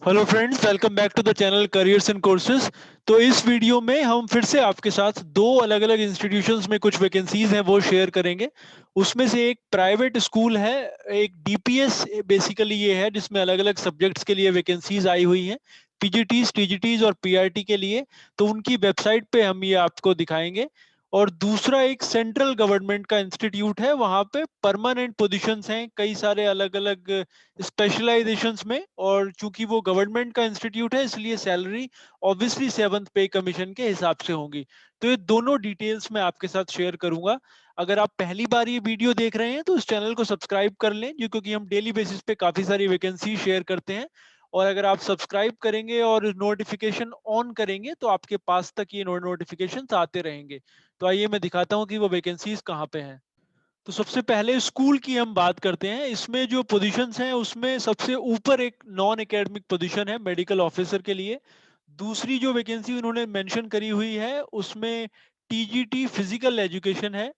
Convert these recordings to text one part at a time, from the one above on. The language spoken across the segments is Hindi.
Hello friends, welcome back to the channel careers and courses. तो इस वीडियो में हम फिर से आपके साथ दो अलग अलग इंस्टीट्यूशंस में कुछ वैकेंसीज हैं वो शेयर करेंगे। उसमें से एक प्राइवेट स्कूल है, एक डीपीएस बेसिकली ये है जिसमें अलग अलग सब्जेक्ट्स के लिए वैकेंसीज आई हुई हैं, पीजीटीज, टीजीटीज और पीआरटी के लिए। तो उनकी वेबसाइट पे हम ये आपको दिखाएंगे। और दूसरा एक सेंट्रल गवर्नमेंट का इंस्टीट्यूट है, वहाँ पे परमानेंट पोजीशंस हैं कई सारे अलग अलग स्पेशलाइजेशंस में। और चूंकि वो गवर्नमेंट का इंस्टीट्यूट है इसलिए सैलरी ऑब्वियसली सेवंथ पे कमीशन के हिसाब से होंगी। तो ये दोनों डिटेल्स मैं आपके साथ शेयर करूंगा। अगर आप पहली बार ये वीडियो देख रहे हैं तो इस चैनल को सब्सक्राइब कर लें, क्योंकि हम डेली बेसिस पे काफी सारी वैकेंसी शेयर करते हैं। और अगर आप सब्सक्राइब करेंगे और नोटिफिकेशन ऑन करेंगे तो आपके पास तक ये नोटिफिकेशन आते रहेंगे। तो आइए मैं दिखाता हूँ कि वो वैकेंसीज कहाँ पे हैं। तो सबसे पहले स्कूल की हम बात करते हैं। इसमें जो पोजीशंस हैं उसमें सबसे ऊपर एक नॉन एकेडमिक पोजीशन है मेडिकल ऑफिसर के लिए। दूसरी जो वैकेंसी उन्होंने मेंशन करी हुई है उसमें टीजीटी फिजिकल एजुकेशन है।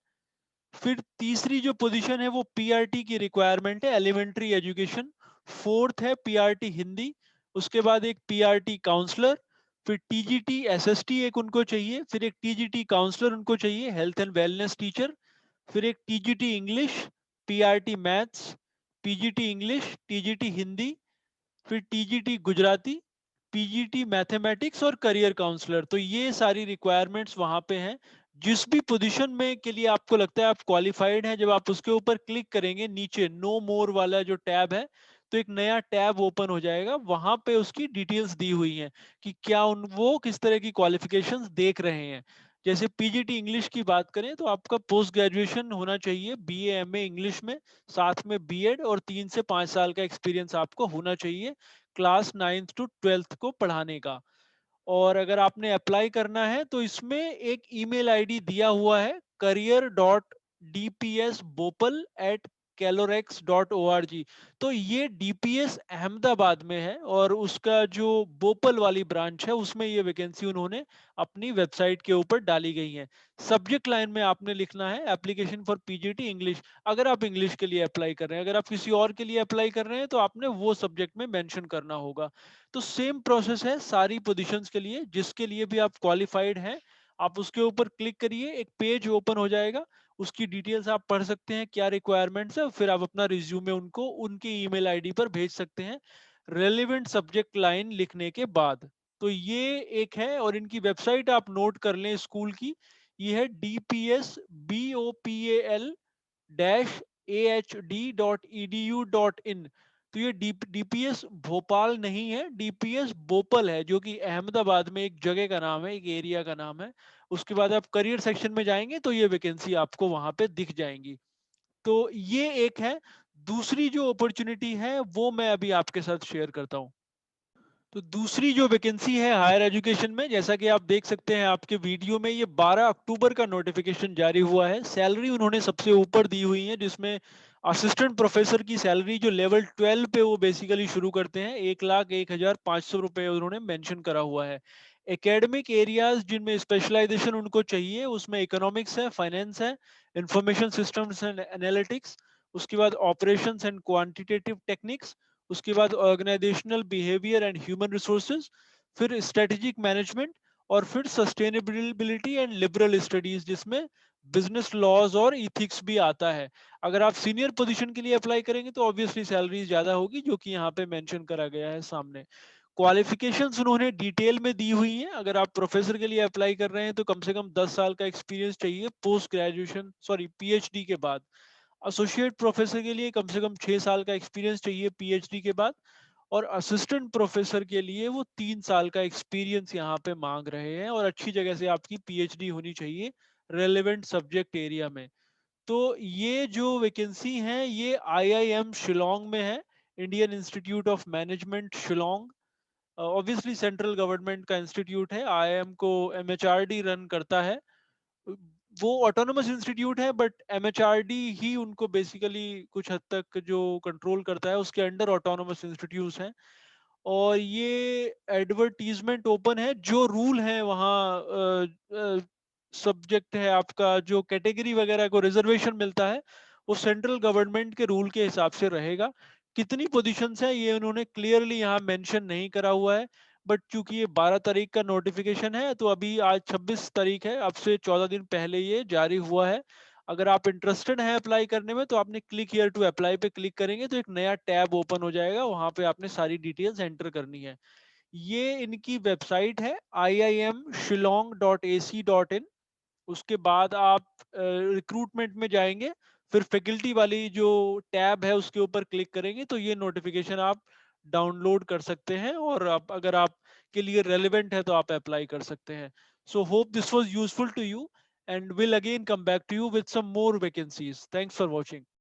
फिर तीसरी जो पोजीशन है वो पीआरटी की रिक्वायरमेंट है, एलिमेंट्री एजुकेशन। फोर्थ है पीआरटी हिंदी। उसके बाद एक पीआरटी काउंसलर। फिर टीजीटी एसएसटी एक उनको चाहिए। फिर एक टीजीटी काउंसलर उनको चाहिए, हेल्थ एंड वेलनेस टीचर। फिर एक TGT English, PRT maths, PGT English, TGT Hindi, फिर टीजीटी गुजराती, पीजीटी मैथमेटिक्स और करियर काउंसलर। तो ये सारी रिक्वायरमेंट्स वहां पे हैं। जिस भी पोजीशन में के लिए आपको लगता है आप क्वालिफाइड हैं, जब आप उसके ऊपर क्लिक करेंगे नीचे नो मोर वाला जो टैब है, तो एक नया टैब ओपन हो जाएगा। वहां पे उसकी डिटेल्स दी हुई हैं कि क्या उन वो किस तरह की क्वालिफिकेशंस देख रहे हैं। जैसे पीजीटी इंग्लिश की बात करें तो आपका पोस्ट ग्रेजुएशन होना चाहिए बीए एमए इंग्लिश में, साथ में बीएड और 3 से 5 साल का एक्सपीरियंस आपको होना चाहिए क्लास 9th to 12th को पढ़ाने का। और अगर आपने अप्लाई करना है तो इसमें एक ईमेल आईडी दिया हुआ है, career.dpsbopal@calorex.org। तो ये डीपीएस अहमदाबाद में है और उसका जो बोपल वाली ब्रांच है उसमें ये वैकेंसी उन्होंने अपनी वेबसाइट के ऊपर डाली गई है। सब्जेक्ट लाइन में आपने लिखना है एप्लीकेशन फॉर पीजीटी इंग्लिश, अगर आप इंग्लिश के लिए अप्लाई कर रहे हैं। अगर आप किसी और के लिए अप्लाई कर रहे हैं तो आपने वो सब्जेक्ट में मेंशन करना होगा। तो सेम प्रोसेस है सारी पोजीशंस के लिए। जिसके लिए भी आप क्वालिफाइड हैं आप उसके ऊपर क्लिक करिए, एक पेज ओपन हो जाएगा। उसकी डिटेल्स आप पढ़ सकते हैं, क्या रिक्वायरमेंट्स है, फिर आप अपना रिज्यूमे उनको उनके ईमेल आईडी पर भेज सकते हैं रेलेवेंट सब्जेक्ट लाइन लिखने के बाद। तो ये एक है और इनकी वेबसाइट आप नोट कर लें स्कूल की। ये है dpsbopal-ahd.edu.in। तो ये डीपीएस भोपाल नहीं है, डीपीएस बोपल है, जो कि अहमदाबाद में एक जगह का नाम है, एक एरिया का नाम है। उसके बाद आप करियर सेक्शन में जाएंगे तो ये वैकेंसी आपको वहां पे दिख जाएंगी। तो ये एक है। दूसरी जो अपॉर्चुनिटी है वो मैं अभी आपके साथ शेयर करता हूँ। तो दूसरी जो वैकेंसी है हायर एजुकेशन में, जैसा कि आप देख सकते हैं आपके वीडियो में, ये 12 अक्टूबर का नोटिफिकेशन जारी हुआ है। सैलरी उन्होंने सबसे ऊपर दी हुई है, जिसमें असिस्टेंट प्रोफेसर की सैलरी जो लेवल 12 पे वो बेसिकली शुरू करते हैं 1,01,500 रुपए उन्होंने मेंशन करा हुआ है। एकेडमिक एरियाज जिनमें स्पेशलाइजेशन उनको चाहिए उसमें इकोनॉमिक्स है, फाइनेंस है, इंफॉर्मेशन सिस्टम्स एंड एनालिटिक्स, उसके बाद ऑपरेशंस एंड क्वांटिटेटिव टेक्निक्स, उसके बाद organisational behaviour and human resources, फिर स्ट्रेटेजिक मैनेजमेंट, और फिर सस्टेनेबिलिटी एंड लिबरल स्टडीज जिसमें बिजनेस लॉज और इथिक्स भी आता है। अगर आप सीनियर पोजीशन के लिए अप्लाई करेंगे तो ऑब्वियसली सैलरी ज्यादा होगी, जो कि यहाँ पे मेंशन करा गया है सामने। क्वालिफिकेशंस उन्होंने डिटेल में दी हुई हैं। अगर आप प्रोफेसर के लिए अप्लाई कर रहे हैं तो कम से कम 10 साल का एक्सपीरियंस चाहिए पोस्ट ग्रेजुएशन, सॉरी पीएचडी के बाद। एसोसिएट प्रोफेसर के लिए कम से कम 6 साल का एक्सपीरियंस चाहिए पीएचडी के बाद। और असिस्टेंट प्रोफेसर के लिए वो 3 साल का एक्सपीरियंस यहाँ पे मांग रहे हैं, और अच्छी जगह से आपकी पीएचडी होनी चाहिए रेलेवेंट सब्जेक्ट एरिया में। तो ये जो वैकेंसी है ये आईआईएम शिलोंग में है, Indian institute of management Shillong. Obviously central government का इंस्टीट्यूट है, आईआईएम को एमएचआरडी रन करता है। वो ऑटोनोमस इंस्टीट्यूट है बट एमएचआरडी ही उनको बेसिकली कुछ हद तक जो कंट्रोल करता है, उसके अंडर ऑटोनोमस इंस्टीट्यूट्स हैं। और ये एडवर्टीजमेंट ओपन है। जो रूल है वहाँ सब्जेक्ट है आपका, जो कैटेगरी वगैरह को रिजर्वेशन मिलता है वो सेंट्रल गवर्नमेंट के रूल के हिसाब से रहेगा। कितनी पोजीशंस है ये उन्होंने क्लियरली यहाँ मेंशन नहीं करा हुआ है, बट चूंकि ये 12 तारीख का नोटिफिकेशन है तो अभी आज 26 तारीख है, अब से 14 दिन पहले ये जारी हुआ है। अगर आप इंटरेस्टेड हैं अप्लाई करने में तो आपने क्लिक हियर टू अप्लाई पे क्लिक करेंगे तो एक नया टैब ओपन हो जाएगा, वहां पे आपने सारी डिटेल्स एंटर करनी है। ये इनकी वेबसाइट है iimshillong.ac.in। उसके बाद आप रिक्रूटमेंट में जाएंगे, फिर फैकल्टी वाली जो टैब है उसके ऊपर क्लिक करेंगे तो ये नोटिफिकेशन आप डाउनलोड कर सकते हैं, और आप अगर आप के लिए रेलेवेंट है तो आप अप्लाई कर सकते हैं। So hope this was useful to you and will again come back to you with some more vacancies. Thanks for watching.